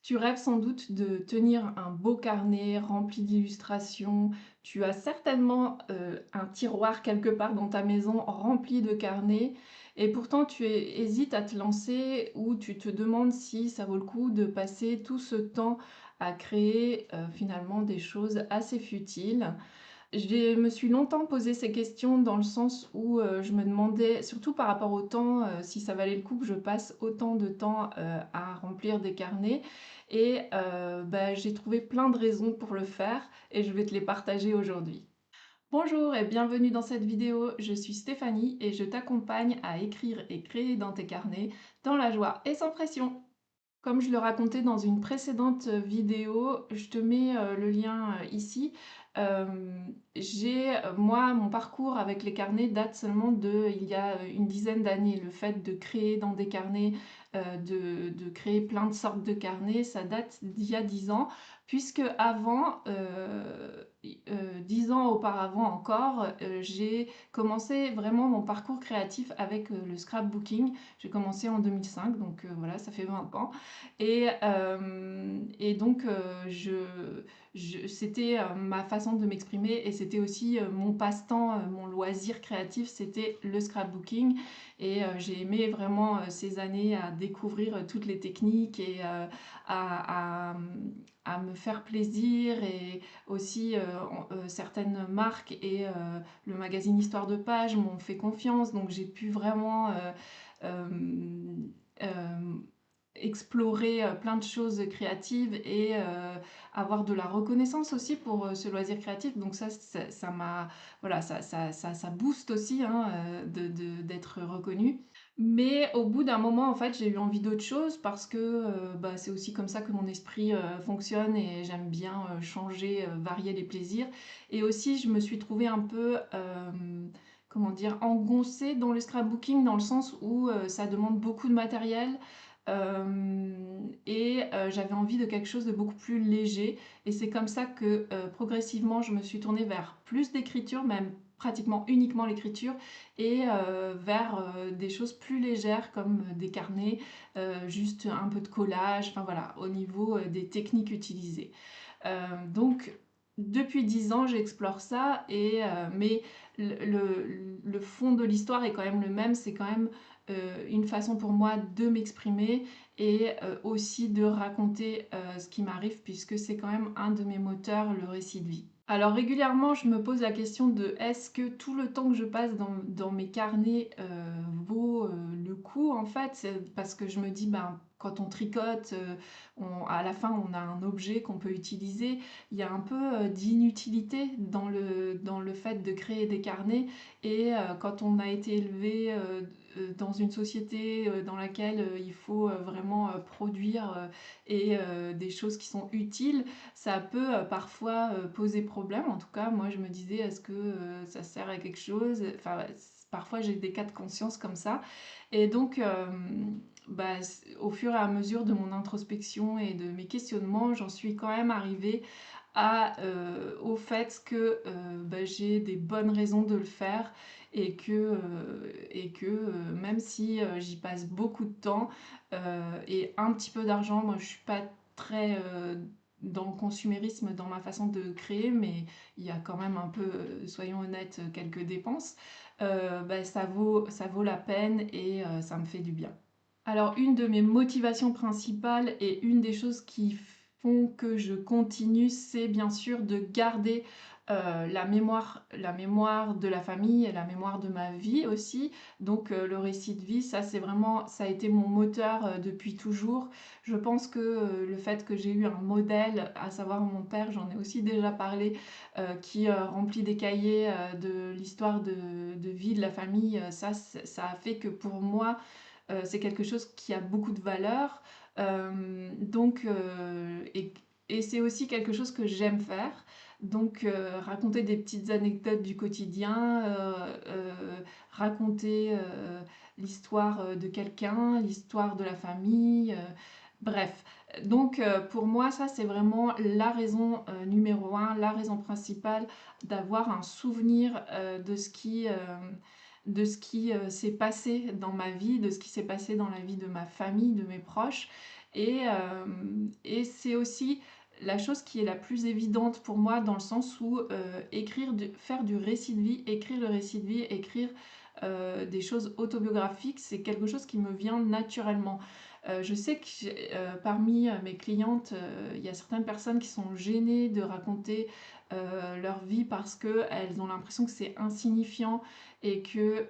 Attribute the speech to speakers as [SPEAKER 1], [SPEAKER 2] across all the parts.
[SPEAKER 1] Tu rêves sans doute de tenir un beau carnet rempli d'illustrations. Tu as certainement, un tiroir quelque part dans ta maison rempli de carnets et pourtant hésites à te lancer ou tu te demandes si ça vaut le coup de passer tout ce temps à créer, finalement des choses assez futiles. Me suis longtemps posé ces questions dans le sens où, je me demandais, surtout par rapport au temps, si ça valait le coup que je passe autant de temps, à remplir des carnets et j'ai trouvé plein de raisons pour le faire et je vais te les partager aujourd'hui. Bonjour et bienvenue dans cette vidéo, je suis Stéphanie et je t'accompagne à écrire et créer dans tes carnets, dans la joie et sans pression. Comme je le racontais dans une précédente vidéo, je te mets le lien ici. Moi, mon parcours avec les carnets date seulement de il y a une dizaine d'années. Le fait de créer dans des carnets, de créer plein de sortes de carnets, ça date d'il y a 10 ans, puisque avant, 10 ans auparavant encore, j'ai commencé vraiment mon parcours créatif avec le scrapbooking. J'ai commencé en 2005, donc voilà, ça fait 20 ans. Et donc, c'était ma façon de m'exprimer et c'était aussi mon passe-temps, mon loisir créatif, c'était le scrapbooking. Et j'ai aimé vraiment ces années à découvrir toutes les techniques et à, à me faire plaisir et aussi certaines marques et le magazine Histoire de Page m'ont fait confiance, donc j'ai pu vraiment euh, euh, explorer plein de choses créatives et avoir de la reconnaissance aussi pour ce loisir créatif. Donc ça m'a, voilà, ça booste aussi hein, d'être reconnu. Mais au bout d'un moment, en fait, j'ai eu envie d'autre chose parce que c'est aussi comme ça que mon esprit fonctionne et j'aime bien changer, varier les plaisirs. Et aussi, je me suis trouvée un peu, comment dire, engoncée dans le scrapbooking dans le sens où ça demande beaucoup de matériel. J'avais envie de quelque chose de beaucoup plus léger et c'est comme ça que progressivement je me suis tournée vers plus d'écriture, même pratiquement uniquement l'écriture et vers des choses plus légères comme des carnets, juste un peu de collage, enfin voilà, au niveau des techniques utilisées. Donc depuis 10 ans j'explore ça mais le fond de l'histoire est quand même le même, c'est quand même une façon pour moi de m'exprimer et aussi de raconter ce qui m'arrive puisque c'est quand même un de mes moteurs, le récit de vie. Alors régulièrement, je me pose la question de est-ce que tout le temps que je passe dans mes carnets vaut le coup en fait. C'est parce que je me dis, ben, quand on tricote, à la fin on a un objet qu'on peut utiliser. Il y a un peu d'inutilité dans le fait de créer des carnets et quand on a été élevé dans une société dans laquelle il faut vraiment produire et des choses qui sont utiles, ça peut parfois poser problème. En tout cas, moi je me disais, est-ce que ça sert à quelque chose? Enfin, parfois j'ai des cas de conscience comme ça. Et donc, au fur et à mesure de mon introspection et de mes questionnements, j'en suis quand même arrivée au fait que j'ai des bonnes raisons de le faire et que même si j'y passe beaucoup de temps et un petit peu d'argent, moi je suis pas très dans le consumérisme dans ma façon de créer, mais il y a quand même un peu, soyons honnêtes, quelques dépenses, ça vaut la peine et ça me fait du bien. Alors une de mes motivations principales et une des choses qui font que je continue, c'est bien sûr de garder la mémoire de la famille et la mémoire de ma vie aussi. Donc le récit de vie, ça c'est vraiment, ça a été mon moteur depuis toujours. Je pense que le fait que j'ai eu un modèle, à savoir mon père, j'en ai aussi déjà parlé, qui remplit des cahiers de l'histoire de vie de la famille, ça a fait que pour moi, c'est quelque chose qui a beaucoup de valeur. Donc, et c'est aussi quelque chose que j'aime faire. Donc, raconter des petites anecdotes du quotidien, raconter l'histoire de quelqu'un, l'histoire de la famille, bref. Donc, pour moi, ça, c'est vraiment la raison numéro un, la raison principale d'avoir un souvenir de ce qui s'est passé dans ma vie, de ce qui s'est passé dans la vie de ma famille, de mes proches. Et c'est aussi la chose qui est la plus évidente pour moi dans le sens où faire du récit de vie, écrire le récit de vie, écrire des choses autobiographiques, c'est quelque chose qui me vient naturellement. Je sais que parmi mes clientes, il y a certaines personnes qui sont gênées de raconter leur vie parce qu'elles ont l'impression que c'est insignifiant et que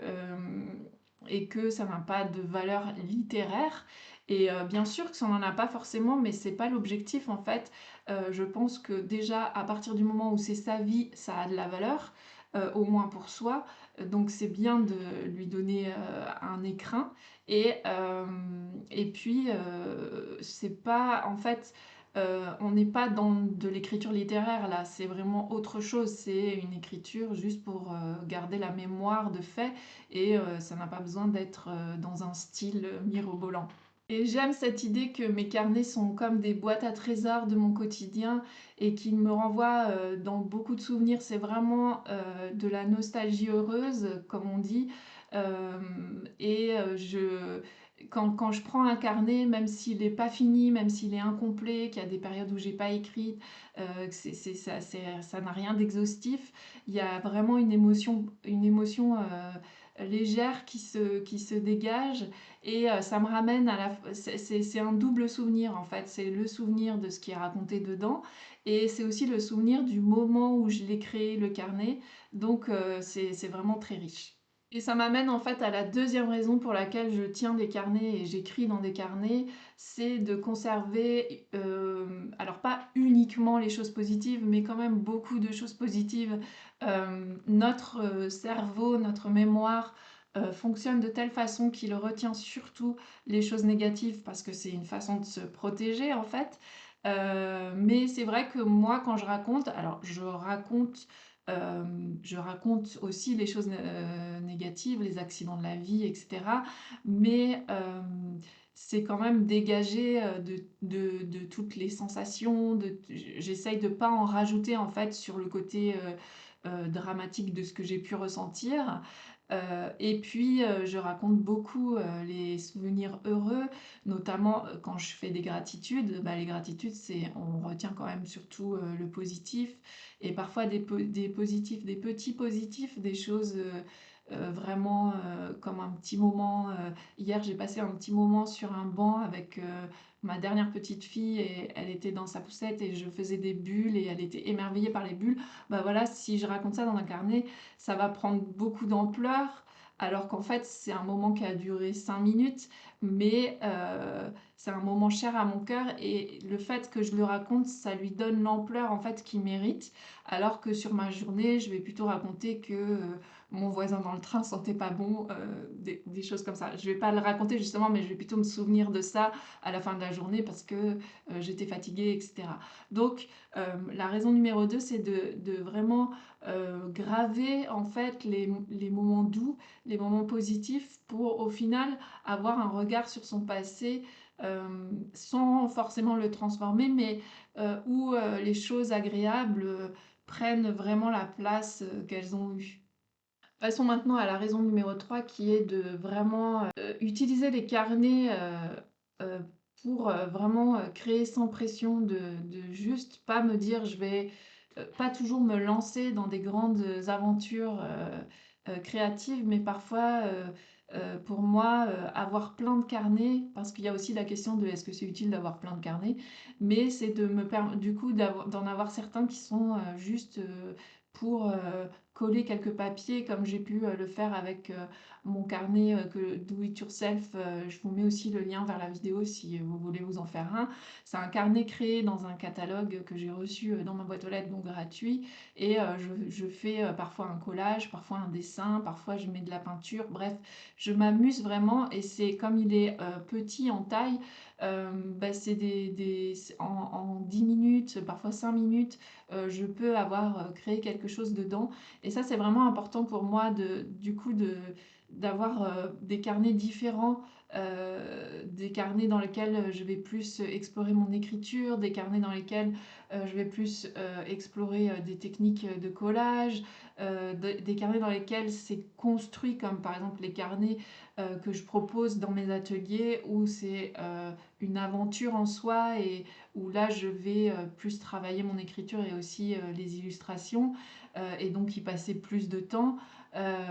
[SPEAKER 1] ça n'a pas de valeur littéraire. Et bien sûr que ça n'en a pas forcément, mais c'est pas l'objectif en fait. Je pense que déjà à partir du moment où c'est sa vie, ça a de la valeur, au moins pour soi. Donc c'est bien de lui donner un écrin. Et puis c'est pas en fait. On n'est pas dans de l'écriture littéraire là, c'est vraiment autre chose. C'est une écriture juste pour garder la mémoire de faits et ça n'a pas besoin d'être dans un style mirobolant. Et j'aime cette idée que mes carnets sont comme des boîtes à trésors de mon quotidien et qu'ils me renvoient dans beaucoup de souvenirs. C'est vraiment de la nostalgie heureuse, comme on dit. Et quand je prends un carnet, même s'il n'est pas fini, même s'il est incomplet, qu'il y a des périodes où j'ai pas écrit, ça n'a rien d'exhaustif. Il y a vraiment une émotion légère qui se dégage et ça me ramène à c'est un double souvenir en fait. C'est le souvenir de ce qui est raconté dedans et c'est aussi le souvenir du moment où je l'ai créé, le carnet. Donc c'est vraiment très riche. Et ça m'amène en fait à la deuxième raison pour laquelle je tiens des carnets et j'écris dans des carnets, c'est de conserver, alors pas uniquement les choses positives, mais quand même beaucoup de choses positives. Notre cerveau, notre mémoire fonctionne de telle façon qu'il retient surtout les choses négatives parce que c'est une façon de se protéger en fait. Mais c'est vrai que moi quand je raconte, alors je raconte aussi les choses négatives, les accidents de la vie, etc. Mais c'est quand même dégagé de toutes les sensations. J'essaye de ne pas en rajouter en fait sur le côté dramatique de ce que j'ai pu ressentir. Et puis, je raconte beaucoup les souvenirs heureux, notamment quand je fais des gratitudes. Bah, les gratitudes, on retient quand même surtout le positif et parfois des positifs, des petits positifs, des choses vraiment comme un petit moment. Hier, j'ai passé un petit moment sur un banc avec ma dernière petite fille et elle était dans sa poussette et je faisais des bulles et elle était émerveillée par les bulles. Bah voilà, si je raconte ça dans un carnet, ça va prendre beaucoup d'ampleur. Alors qu'en fait, c'est un moment qui a duré 5 minutes, mais c'est un moment cher à mon cœur et le fait que je le raconte, ça lui donne l'ampleur en fait qu'il mérite. Alors que sur ma journée, je vais plutôt raconter que mon voisin dans le train sentait pas bon, des choses comme ça. Je vais pas le raconter justement, mais je vais plutôt me souvenir de ça à la fin de la journée parce que j'étais fatiguée, etc. Donc la raison numéro 2, c'est de vraiment graver en fait les moments doux, les moments positifs pour au final avoir un regard sur son passé sans forcément le transformer, mais où les choses agréables prennent vraiment la place qu'elles ont eue. Passons maintenant à la raison numéro 3 qui est de vraiment utiliser les carnets euh, pour vraiment créer sans pression, de juste pas me dire je vais pas toujours me lancer dans des grandes aventures créatives, mais parfois pour moi avoir plein de carnets, parce qu'il y a aussi la question de est-ce que c'est utile d'avoir plein de carnets, mais c'est de me permettre du coup d'en avoir certains qui sont juste pour coller quelques papiers comme j'ai pu le faire avec mon carnet Do It Yourself. Je vous mets aussi le lien vers la vidéo si vous voulez vous en faire un. C'est un carnet créé dans un catalogue que j'ai reçu dans ma boîte aux lettres, donc gratuit. Et je fais parfois un collage, parfois un dessin, parfois je mets de la peinture. Bref, je m'amuse vraiment et c'est comme il est petit en taille, bah, c'est en 10 minutes, parfois 5 minutes, je peux avoir créé quelque chose dedans. Et ça, c'est vraiment important pour moi du coup, d'avoir des carnets différents des carnets dans lesquels je vais plus explorer mon écriture, des carnets dans lesquels je vais plus explorer des techniques de collage, des carnets dans lesquels c'est construit, comme par exemple les carnets que je propose dans mes ateliers, où c'est une aventure en soi et où là je vais plus travailler mon écriture et aussi les illustrations et donc y passer plus de temps.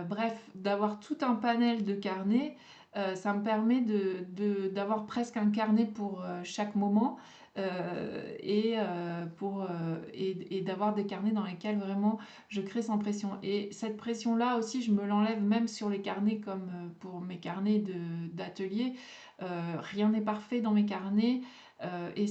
[SPEAKER 1] Bref, d'avoir tout un panel de carnets, ça me permet d'avoir presque un carnet pour chaque moment et d'avoir des carnets dans lesquels vraiment je crée sans pression. Et cette pression-là aussi, je me l'enlève même sur les carnets comme pour mes carnets d'atelier. Rien n'est parfait dans mes carnets. Et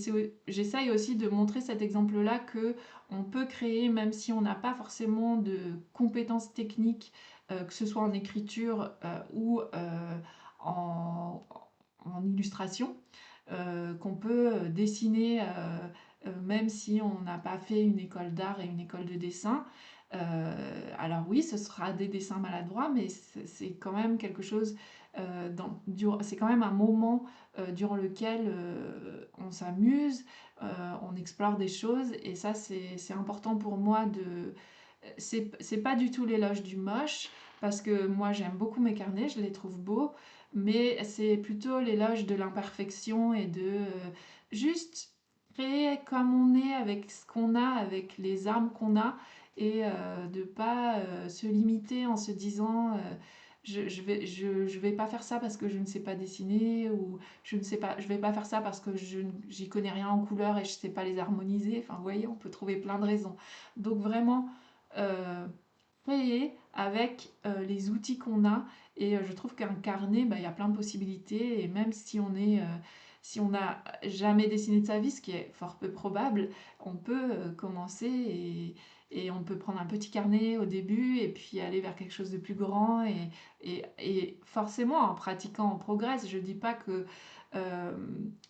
[SPEAKER 1] j'essaye aussi de montrer cet exemple-là que on peut créer même si on n'a pas forcément de compétences techniques, que ce soit en écriture ou en, en illustration, qu'on peut dessiner même si on n'a pas fait une école d'art et une école de dessin. Alors oui, ce sera des dessins maladroits, mais c'est quand même quelque chose, c'est quand même un moment durant lequel on s'amuse, on explore des choses, et ça c'est important pour moi de... C'est pas du tout l'éloge du moche, parce que moi j'aime beaucoup mes carnets, je les trouve beaux, mais c'est plutôt l'éloge de l'imperfection et de juste créer comme on est avec ce qu'on a, avec les armes qu'on a, et de pas se limiter en se disant je vais pas faire ça parce que je ne sais pas dessiner, ou je vais pas faire ça parce que j'y connais rien en couleur et je sais pas les harmoniser. Enfin, vous voyez, on peut trouver plein de raisons. Donc vraiment, euh, créer avec les outils qu'on a. Et je trouve qu'un carnet, bah, il y a plein de possibilités. Et même si on n'a jamais dessiné de sa vie, ce qui est fort peu probable, on peut commencer et on peut prendre un petit carnet au début et puis aller vers quelque chose de plus grand. Et forcément, en pratiquant, on progresse. Je ne dis pas que euh,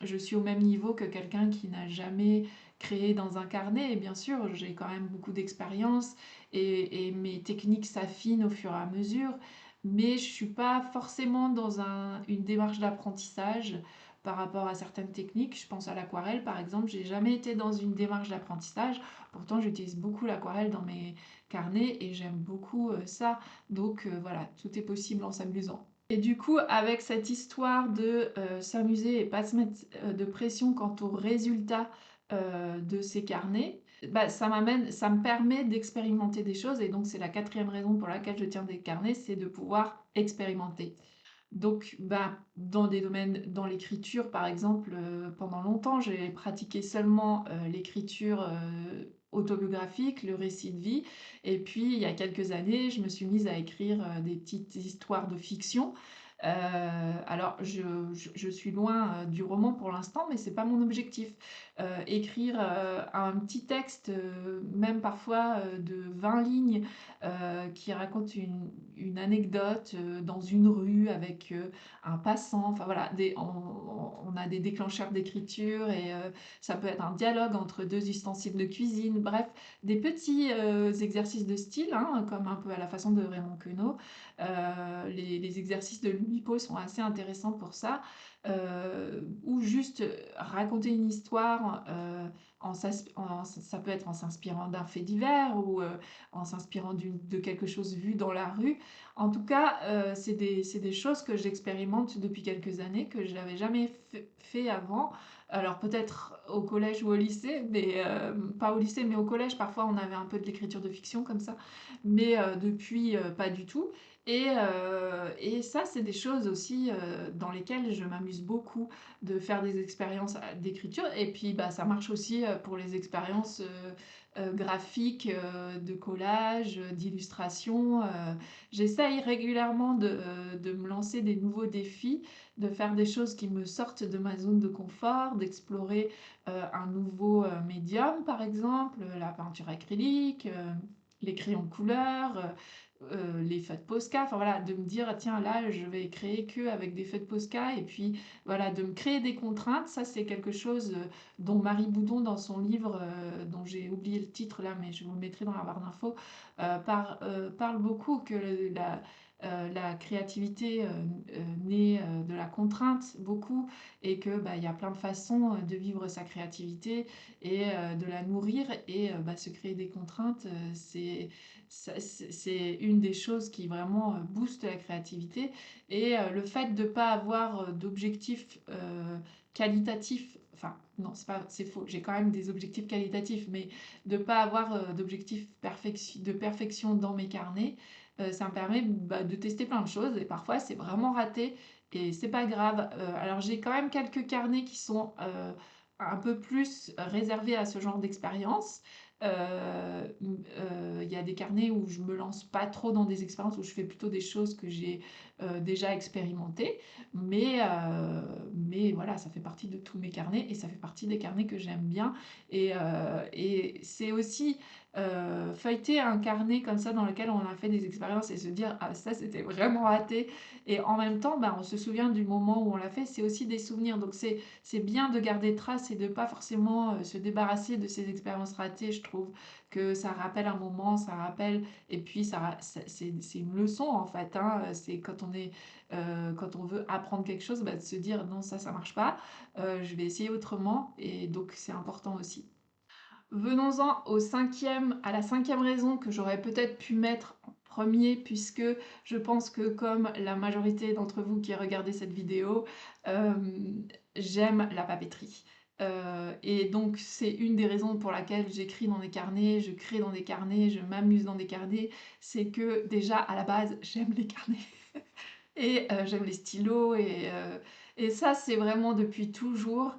[SPEAKER 1] je suis au même niveau que quelqu'un qui n'a jamais créé dans un carnet. Et bien sûr, j'ai quand même beaucoup d'expérience et mes techniques s'affinent au fur et à mesure, mais je ne suis pas forcément dans une démarche d'apprentissage par rapport à certaines techniques. Je pense à l'aquarelle par exemple, j'ai jamais été dans une démarche d'apprentissage, pourtant j'utilise beaucoup l'aquarelle dans mes carnets et j'aime beaucoup ça, donc voilà, tout est possible en s'amusant. Et du coup, avec cette histoire de s'amuser et pas se mettre de pression quant au résultat de ces carnets, bah, ça me permet d'expérimenter des choses, et donc c'est la quatrième raison pour laquelle je tiens des carnets, c'est de pouvoir expérimenter. Donc, bah, dans des domaines, dans l'écriture par exemple, pendant longtemps j'ai pratiqué seulement l'écriture autobiographique, le récit de vie, et puis il y a quelques années je me suis mise à écrire des petites histoires de fiction. Alors je suis loin du roman pour l'instant, mais c'est pas mon objectif. Écrire un petit texte, même parfois de 20 lignes, qui raconte une anecdote dans une rue avec un passant. Enfin voilà, on a des déclencheurs d'écriture et ça peut être un dialogue entre deux ustensiles de cuisine. Bref, des petits exercices de style, hein, comme un peu à la façon de Raymond Queneau. Les exercices de Loulipo sont assez intéressants pour ça. Ou juste raconter une histoire ça peut être en s'inspirant d'un fait divers ou en s'inspirant de quelque chose vu dans la rue. En tout cas, c'est des choses que j'expérimente depuis quelques années, que je n'avais jamais fait avant. Alors peut-être au collège ou au lycée, mais pas au lycée, mais au collège, parfois on avait un peu de l'écriture de fiction comme ça, mais depuis, pas du tout. Et ça, c'est des choses aussi dans lesquelles je m'amuse beaucoup, de faire des expériences d'écriture. Et puis, bah, ça marche aussi pour les expériences graphiques, de collage, d'illustration. J'essaye régulièrement de me lancer des nouveaux défis, de faire des choses qui me sortent de ma zone de confort, d'explorer un nouveau médium, par exemple, la peinture acrylique, les crayons de couleur. Les feux de Posca, enfin voilà, de me dire, ah, tiens, là, je vais créer que avec des feux de Posca, et puis voilà, de me créer des contraintes. Ça, c'est quelque chose dont Marie Boudon, dans son livre, dont j'ai oublié le titre là, mais je vous le mettrai dans la barre d'infos, parle beaucoup, que la créativité, naît, de la contrainte beaucoup et que, bah, il y a plein de façons, de vivre sa créativité et de la nourrir et bah, se créer des contraintes, c'est une des choses qui vraiment, booste la créativité et le fait de pas avoir, d'objectifs, qualitatifs, enfin non, c'est faux, j'ai quand même des objectifs qualitatifs, mais de pas avoir, d'objectifs de perfection dans mes carnets, ça me permet, bah, de tester plein de choses et parfois c'est vraiment raté et c'est pas grave. Alors j'ai quand même quelques carnets qui sont, un peu plus réservés à ce genre d'expérience. Il y a des carnets où je me lance pas trop dans des expériences, où je fais plutôt des choses que j'ai, déjà expérimentées. Mais voilà, ça fait partie de tous mes carnets et ça fait partie des carnets que j'aime bien et c'est aussi, feuilleter un carnet comme ça dans lequel on a fait des expériences et se dire: «Ah ça c'était vraiment raté» et en même temps, bah, on se souvient du moment où on l'a fait, c'est aussi des souvenirs donc c'est bien de garder trace et de pas forcément, se débarrasser de ces expériences ratées. Je trouve que ça rappelle un moment, ça rappelle et puis c'est une leçon en fait, hein, c'est quand on veut apprendre quelque chose, bah, de se dire: «Non ça marche pas, je vais essayer autrement» et donc c'est important aussi. Venons-en à la cinquième raison que j'aurais peut-être pu mettre en premier, puisque je pense que comme la majorité d'entre vous qui regardez cette vidéo, j'aime la papeterie. Et donc c'est une des raisons pour laquelle j'écris dans des carnets, je crée dans des carnets, je m'amuse dans des carnets, c'est que déjà à la base j'aime les carnets et j'aime les stylos et ça c'est vraiment depuis toujours.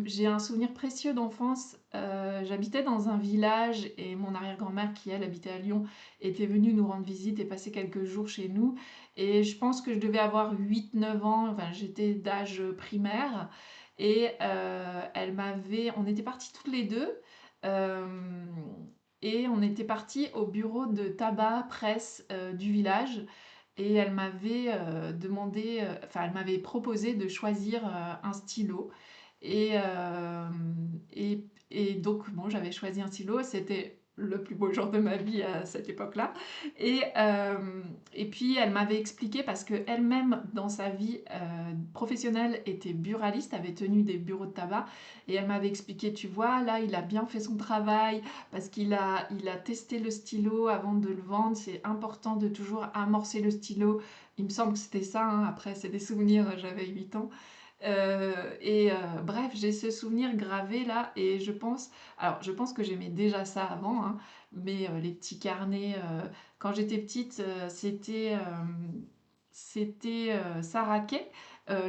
[SPEAKER 1] J'ai un souvenir précieux d'enfance, j'habitais dans un village et mon arrière-grand-mère qui elle habitait à Lyon était venue nous rendre visite et passer quelques jours chez nous et je pense que je devais avoir 8 9 ans, enfin j'étais d'âge primaire et on était partis toutes les 2 hem et on était partis au bureau de tabac presse, du village et elle m'avait, enfin elle m'avait proposé de choisir, un stylo et donc bon, j'avais choisi un stylo, c'était le plus beau jour de ma vie à cette époque-là et puis elle m'avait expliqué parce qu'elle-même dans sa vie, professionnelle était buraliste, avait tenu des bureaux de tabac et elle m'avait expliqué: «Tu vois, là, il a bien fait son travail parce qu'il a testé le stylo avant de le vendre, c'est important de toujours amorcer le stylo». Il me semble que c'était ça, hein, après c'est des souvenirs, j'avais 8 ans. Bref, j'ai ce souvenir gravé là et je pense que j'aimais déjà ça avant, hein, mais les petits carnets, quand j'étais petite, c'était, Sarah Kay,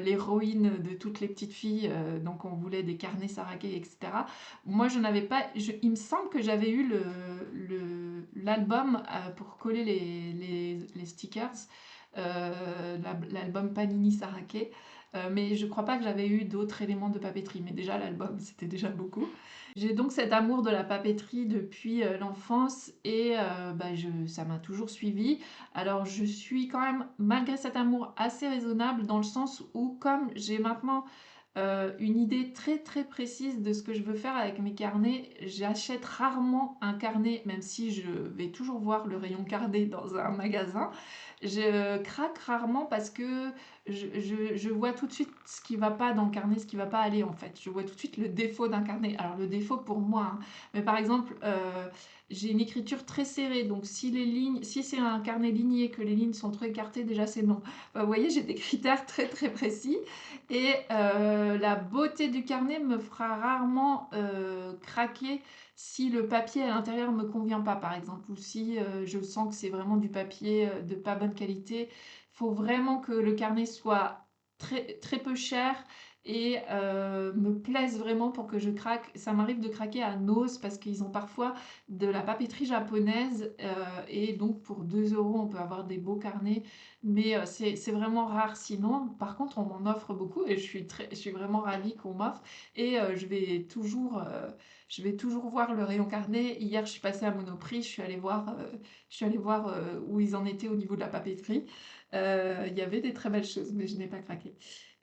[SPEAKER 1] l'héroïne de toutes les petites filles, donc on voulait des carnets Sarah Kay et cetera. Moi je n'avais pas il me semble que j'avais eu l'album, pour coller les stickers, l'album Panini Sarah Kay. Mais je crois pas que j'avais eu d'autres éléments de papeterie, mais déjà l'album, c'était déjà beaucoup. J'ai donc cet amour de la papeterie depuis, l'enfance et bah, ça m'a toujours suivie. Alors je suis quand même, malgré cet amour, assez raisonnable dans le sens où comme j'ai maintenant, une idée très, très précise de ce que je veux faire avec mes carnets, j'achète rarement un carnet, même si je vais toujours voir le rayon carnet dans un magasin. Je craque rarement parce que je vois tout de suite ce qui va pas dans le carnet, ce qui va pas aller en fait. Je vois tout de suite le défaut d'un carnet. Alors le défaut pour moi, hein, mais par exemple, j'ai une écriture très serrée, donc si c'est un carnet ligné, que les lignes sont trop écartées, déjà c'est non. Vous voyez, j'ai des critères très très précis et la beauté du carnet me fera rarement, craquer si le papier à l'intérieur me convient pas, par exemple, ou si, je sens que c'est vraiment du papier, de pas bonne qualité. Il faut vraiment que le carnet soit très très peu cher et me plaise vraiment pour que je craque. Ça m'arrive de craquer à Noz parce qu'ils ont parfois de la papeterie japonaise, et donc pour 2 € on peut avoir des beaux carnets, mais c'est vraiment rare sinon. Par contre, on m'en offre beaucoup et je suis vraiment ravie qu'on m'offre et je vais toujours voir le rayon carnet. Hier, je suis passée à Monoprix, je suis allée voir, où ils en étaient au niveau de la papeterie. Il y avait des très belles choses, mais je n'ai pas craqué.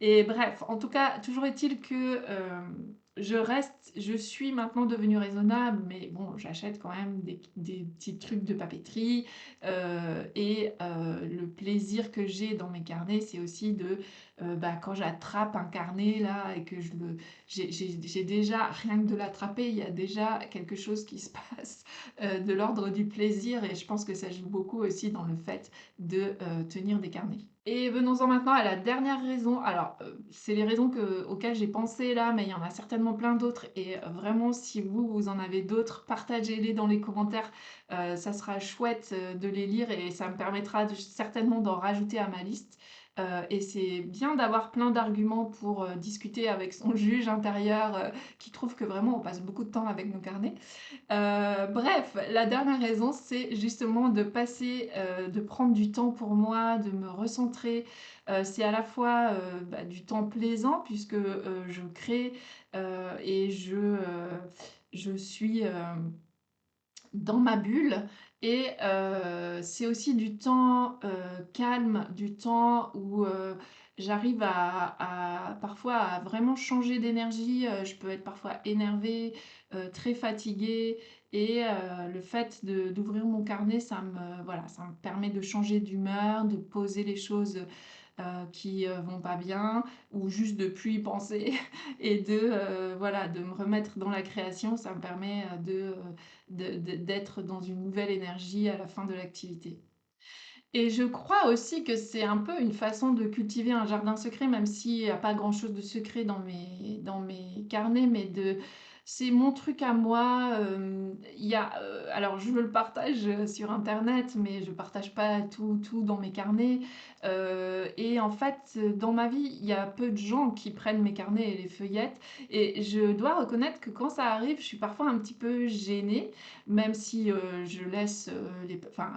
[SPEAKER 1] Et bref, en tout cas, toujours est-il que, je suis maintenant devenue raisonnable, mais bon, j'achète quand même des petits trucs de papeterie, le plaisir que j'ai dans mes carnets, c'est aussi de, quand j'attrape un carnet là et que je le j'ai déjà rien que de l'attraper, il y a déjà quelque chose qui se passe, de l'ordre du plaisir et je pense que ça joue beaucoup aussi dans le fait de, tenir des carnets. Et venons-en maintenant à la dernière raison. Alors, c'est les raisons auxquelles j'ai pensé là, mais il y en a certainement plein d'autres et vraiment si vous, vous en avez d'autres, partagez-les dans les commentaires. Ça sera chouette, de les lire et ça me permettra certainement d'en rajouter à ma liste. Et c'est bien d'avoir plein d'arguments pour, discuter avec son juge intérieur, qui trouve que vraiment on passe beaucoup de temps avec nos carnets. Bref, la dernière raison, c'est justement de passer, de prendre du temps pour moi, de me recentrer. C'est à la fois, du temps plaisant puisque, je crée, et je suis, dans ma bulle et c'est aussi du temps, calme, du temps où, j'arrive à parfois à vraiment changer d'énergie, je peux être parfois énervée, très fatiguée et le fait d'ouvrir mon carnet, ça me permet de changer d'humeur, de poser les choses, qui, vont pas bien ou juste de plus y penser et de me remettre dans la création. Ça me permet, d'être dans une nouvelle énergie à la fin de l'activité. Et je crois aussi que c'est un peu une façon de cultiver un jardin secret, même s'il y a pas grand-chose de secret dans mes carnets, mais c'est mon truc à moi, il y a, alors je le partage, sur internet, mais je partage pas tout dans mes carnets, et en fait, dans ma vie, il y a peu de gens qui prennent mes carnets et les feuillettent et je dois reconnaître que quand ça arrive, je suis parfois un petit peu gênée, même si, je laisse,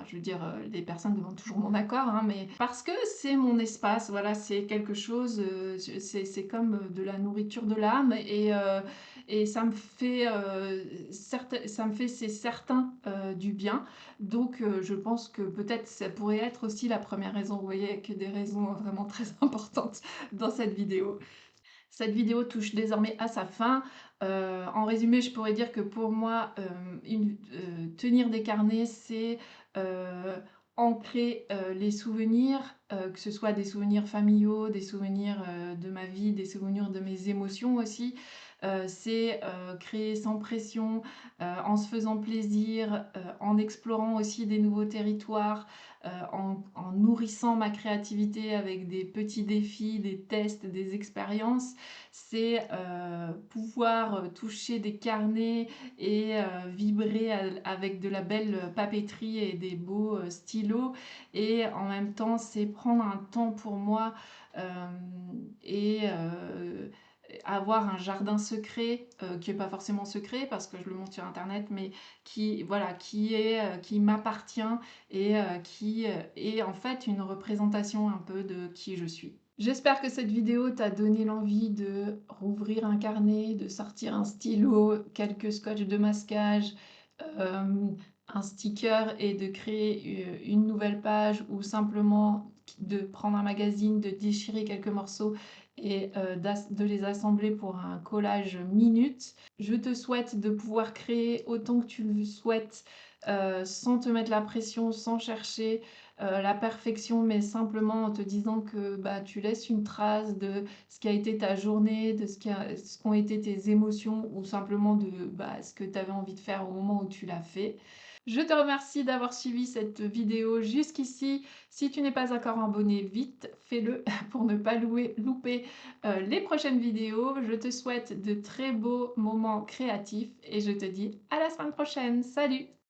[SPEAKER 1] je veux dire, les personnes demandent toujours mon accord, hein, mais parce que c'est mon espace, voilà, c'est quelque chose, c'est comme, de la nourriture de l'âme et ça me fait, c'est certain, du bien. Donc je pense que peut-être ça pourrait être aussi la première raison. Vous voyez que des raisons vraiment très importantes dans cette vidéo. Cette vidéo touche désormais à sa fin. En résumé, je pourrais dire que pour moi, tenir des carnets, c'est, heu, ancrer, les souvenirs, que ce soit des souvenirs familiaux, des souvenirs, de ma vie, des souvenirs de mes émotions aussi. C'est, créer sans pression, en se faisant plaisir, en explorant aussi des nouveaux territoires, en nourrissant ma créativité avec des petits défis, des tests, des expériences. C'est, pouvoir, toucher des carnets et vibrer avec de la belle papeterie et des beaux, stylos et en même temps, c'est prendre un temps pour moi, et avoir un jardin secret, qui est pas forcément secret parce que je le montre sur internet, mais qui voilà, qui m'appartient et qui, est en fait une représentation un peu de qui je suis. J'espère que cette vidéo t'a donné l'envie de rouvrir un carnet, de sortir un stylo, quelques scotch de masquage, un sticker et de créer une nouvelle page ou simplement de prendre un magazine, de déchirer quelques morceaux et de les assembler pour un collage minute. Je te souhaite de pouvoir créer autant que tu le souhaites, sans te mettre la pression, sans chercher, la perfection, mais simplement en te disant que, tu laisses une trace de ce qui a été ta journée, de ce qu'ont été tes émotions ou simplement de, ce que tu avais envie de faire au moment où tu l'as fait. Je te remercie d'avoir suivi cette vidéo jusqu'ici. Si tu n'es pas encore abonné, vite fais-le pour ne pas louper, les prochaines vidéos. Je te souhaite de très beaux moments créatifs et je te dis à la semaine prochaine. Salut!